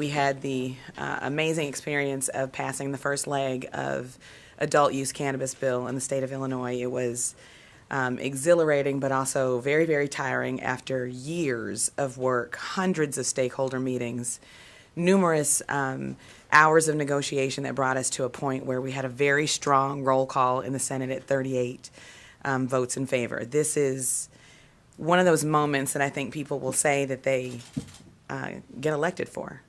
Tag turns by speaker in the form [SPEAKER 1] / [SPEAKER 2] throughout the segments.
[SPEAKER 1] we had the amazing experience of passing the first leg of Adult-Use Cannabis bill in the state of Illinois. It was exhilarating, but also very, very tiring after years of work, hundreds of stakeholder meetings, numerous hours of negotiation that brought us to a point where we had a very strong roll call in the Senate at 38 votes in favor. This is one of those moments that I think people will say that they get elected for.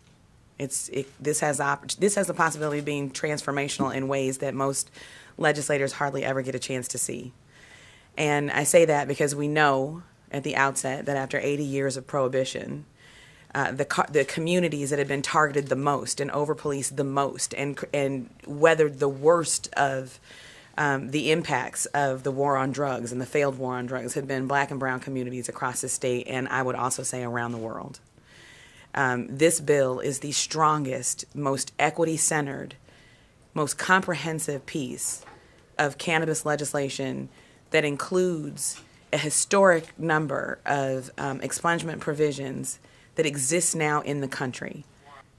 [SPEAKER 1] This has the possibility of being transformational in ways that most legislators hardly ever get a chance to see. And I say that because we know at the outset that after 80 years of prohibition, the communities that have been targeted the most and over-policed the most and weathered the worst of the impacts of the war on drugs and the failed war on drugs have been black and brown communities across the state, and I would also say around the world. This bill is the strongest, most equity-centered, most comprehensive piece of cannabis legislation that includes a historic number of expungement provisions that exist now in the country.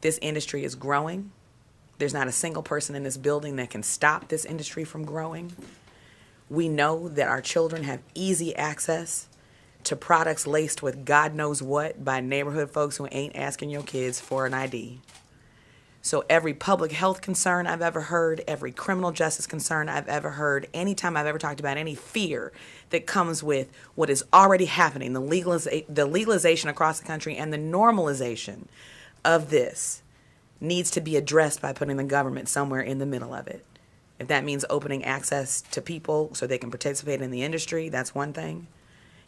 [SPEAKER 1] This industry is growing. There's not a single person in this building that can stop this industry from growing. We know that our children have easy access to products laced with God knows what by neighborhood folks who ain't asking your kids for an ID. So every public health concern I've ever heard, every criminal justice concern I've ever heard, anytime I've ever talked about any fear that comes with what is already happening, the legalization across the country and the normalization of this needs to be addressed by putting the government somewhere in the middle of it. If that means opening access to people so they can participate in the industry, that's one thing.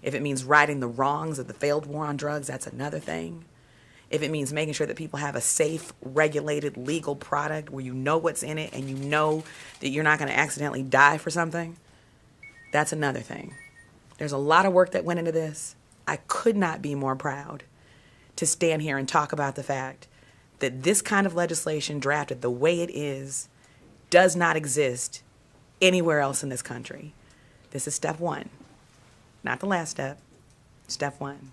[SPEAKER 1] If it means righting the wrongs of the failed war on drugs, that's another thing. If it means making sure that people have a safe, regulated, legal product where you know what's in it and you know that you're not going to accidentally die for something, that's another thing. There's a lot of work that went into this. I could not be more proud to stand here and talk about the fact that this kind of legislation drafted the way it is does not exist anywhere else in this country. This is step one. Not the last step, step one.